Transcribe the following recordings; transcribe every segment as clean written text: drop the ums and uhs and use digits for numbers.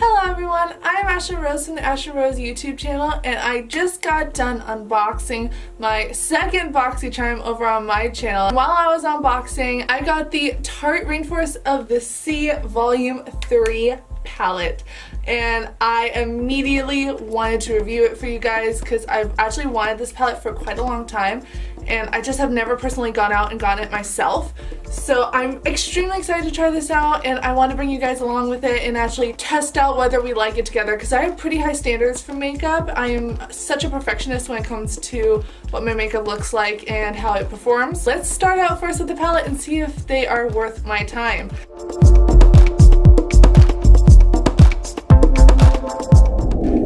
Hello everyone, I'm AislingRose from the AislingRose YouTube channel, and I just got done unboxing my second BoxyCharm over on my channel. And while I was unboxing, I got the Tarte Rainforest of the Sea Volume 3 palette. And I immediately wanted to review it for you guys because I've actually wanted this palette for quite a long time, and I just have never personally gone out and gotten it myself. So I'm extremely excited to try this out, and I want to bring you guys along with it and actually test out whether we like it together, because I have pretty high standards for makeup. I am such a perfectionist when it comes to what my makeup looks like and how it performs. Let's start out first with the palette and see if they are worth my time.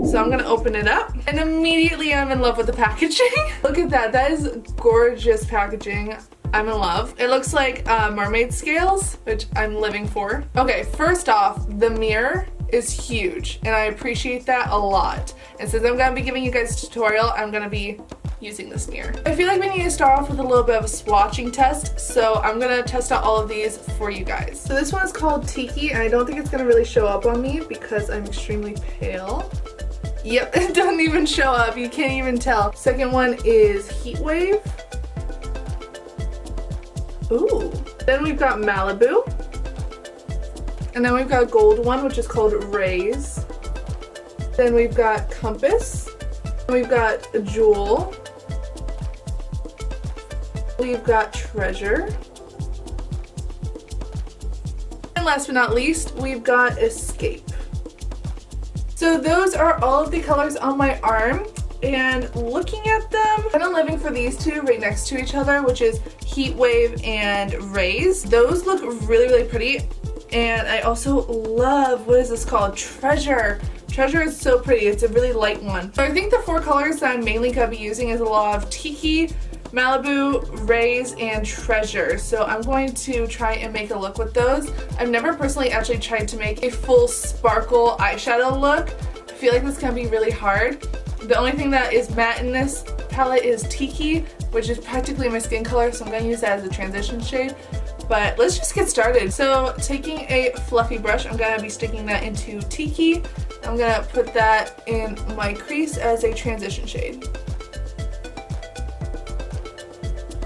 So I'm gonna open it up, and immediately I'm in love with the packaging. Look at that, that is gorgeous packaging. I'm in love. It looks like mermaid scales, which I'm living for. Okay, first off, the mirror is huge, and I appreciate that a lot. And since I'm gonna be giving you guys a tutorial, I'm gonna be using this mirror. I feel like we need to start off with a little bit of a swatching test, so I'm gonna test out all of these for you guys. So this one is called Tiki, and I don't think it's gonna really show up on me because I'm extremely pale. Yep, it doesn't even show up, you can't even tell. Second one is Heat Wave. Ooh. Then we've got Malibu. And then we've got a gold one, which is called Raise. Then we've got Compass. We've got Jewel. We've got Treasure. And last but not least, we've got Escape. So those are all of the colors on my arm, and looking at them, I'm living for these two right next to each other, which is Heat Wave and Raise. Those look really, really pretty, and I also love, what is this called? Treasure. Treasure is so pretty, it's a really light one. So I think the four colors that I'm mainly going to be using is a lot of Tiki, Malibu, Raise, and Treasure. So I'm going to try and make a look with those. I've never personally actually tried to make a full sparkle eyeshadow look. I feel like this can be really hard. The only thing that is matte in this palette is Tiki, which is practically my skin color, so I'm going to use that as a transition shade. But let's just get started. So taking a fluffy brush, I'm going to be sticking that into Tiki. I'm going to put that in my crease as a transition shade.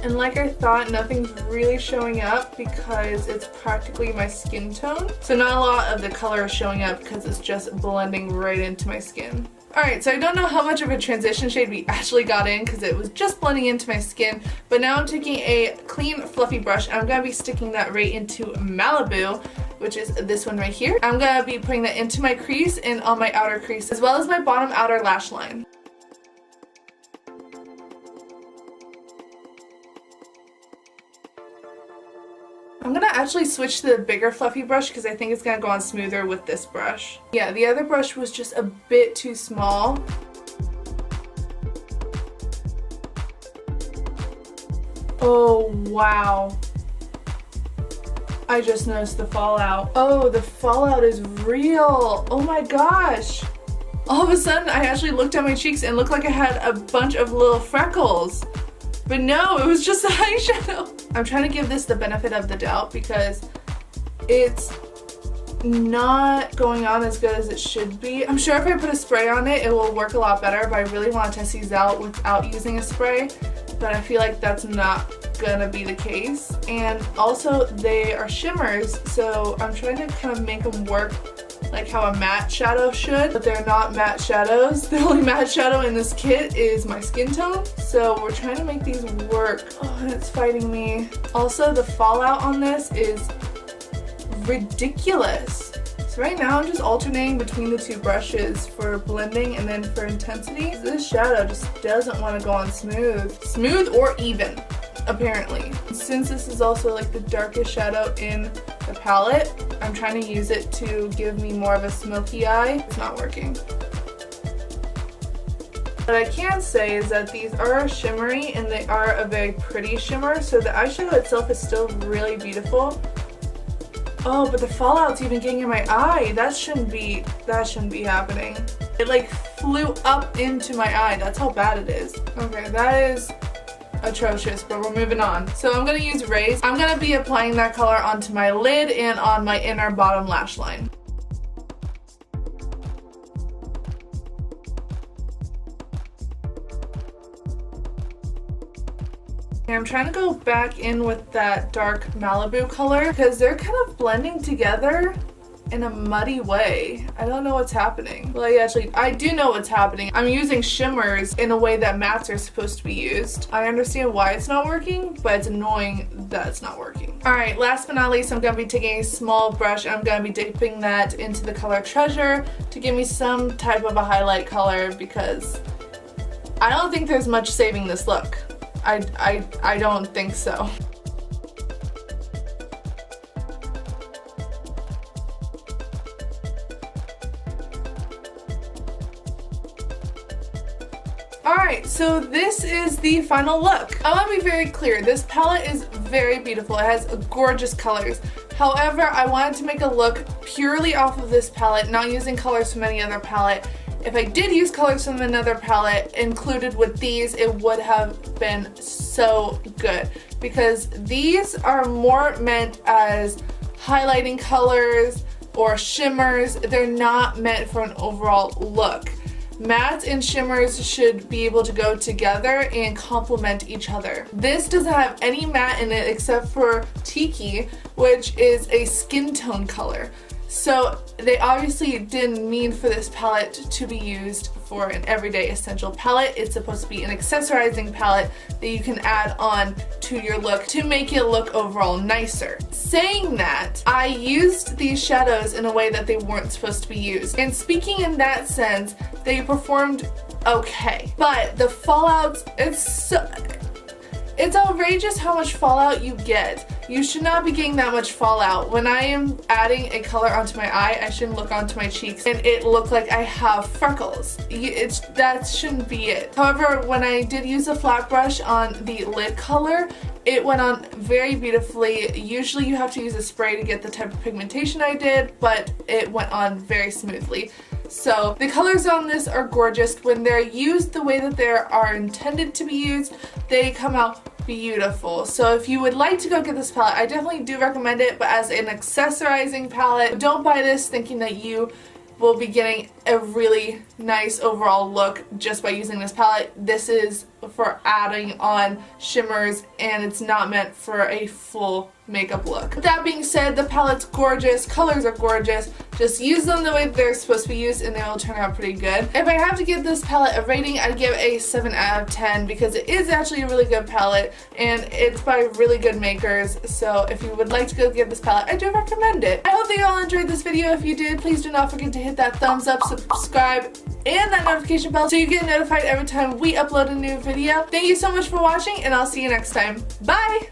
And like I thought, nothing's really showing up because it's practically my skin tone. So not a lot of the color is showing up because it's just blending right into my skin. Alright, so I don't know how much of a transition shade we actually got in because it was just blending into my skin. But now I'm taking a clean fluffy brush and I'm going to be sticking that right into Malibu, which is this one right here. I'm going to be putting that into my crease and on my outer crease, as well as my bottom outer lash line. I'm gonna actually switch to the bigger fluffy brush because I think it's gonna go on smoother with this brush. Yeah, the other brush was just a bit too small. Oh wow. I just noticed the fallout. Oh, the fallout is real. Oh my gosh. All of a sudden I actually looked at my cheeks and looked like I had a bunch of little freckles. But no, it was just the eyeshadow. I'm trying to give this the benefit of the doubt because it's not going on as good as it should be. I'm sure if I put a spray on it, it will work a lot better, but I really want to test these out without using a spray. But I feel like that's not gonna be the case. And also they are shimmers, so I'm trying to kind of make them work like how a matte shadow should, but they're not matte shadows. The only matte shadow in this kit is my skin tone, so we're trying to make these work. Oh, and it's fighting me. Also, the fallout on this is ridiculous. So right now I'm just alternating between the two brushes for blending and then for intensity. This shadow just doesn't want to go on smooth. Smooth or even, apparently. Since this is also like the darkest shadow in the palette, I'm trying to use it to give me more of a smoky eye. It's not working. What I can say is that these are shimmery and they are a very pretty shimmer, so the eyeshadow itself is still really beautiful. Oh, but the fallout's even getting in my eye. That shouldn't be happening. It like flew up into my eye. That's how bad it is. Okay, that is atrocious, but we're moving on. So I'm going to use Raise. I'm going to be applying that color onto my lid and on my inner bottom lash line. And I'm trying to go back in with that dark Malibu color because they're kind of blending together in a muddy way. I don't know what's happening. Well, I do know what's happening. I'm using shimmers in a way that mattes are supposed to be used. I understand why it's not working, but it's annoying that it's not working. Alright, last but not least, I'm going to be taking a small brush and I'm going to be dipping that into the color Treasure to give me some type of a highlight color because I don't think there's much saving this look. I don't think so. Alright, so this is the final look. I want to be very clear, this palette is very beautiful. It has gorgeous colors. However, I wanted to make a look purely off of this palette, not using colors from any other palette. If I did use colors from another palette included with these, it would have been so good. Because these are more meant as highlighting colors or shimmers. They're not meant for an overall look. Mattes and shimmers should be able to go together and complement each other. This doesn't have any matte in it except for Tiki, which is a skin tone color. So they obviously didn't mean for this palette to be used for an everyday essential palette. It's supposed to be an accessorizing palette that you can add on to your look to make it look overall nicer. Saying that, I used these shadows in a way that they weren't supposed to be used. And speaking in that sense, they performed okay. But the fallouts, it's outrageous how much fallout you get. You should not be getting that much fallout. When I am adding a color onto my eye, I shouldn't look onto my cheeks and it look like I have freckles. That shouldn't be it. However, when I did use a flat brush on the lid color, it went on very beautifully. Usually you have to use a spray to get the type of pigmentation I did, but it went on very smoothly. So the colors on this are gorgeous. When they're used the way that they are intended to be used, they come out beautiful. So if you would like to go get this palette, I definitely do recommend it, but as an accessorizing palette, don't buy this thinking that you will be getting a really nice overall look just by using this palette. This is for adding on shimmers and it's not meant for a full makeup look. That being said, the palette's gorgeous, colors are gorgeous. Just use them the way they're supposed to be used and they will turn out pretty good. If I have to give this palette a rating, I'd give it a 7 out of 10 because it is actually a really good palette and it's by really good makers. So if you would like to go get this palette, I do recommend it. I hope that you all enjoyed this video. If you did, please do not forget to hit that thumbs up, subscribe, and that notification bell so you get notified every time we upload a new video. Thank you so much for watching and I'll see you next time. Bye!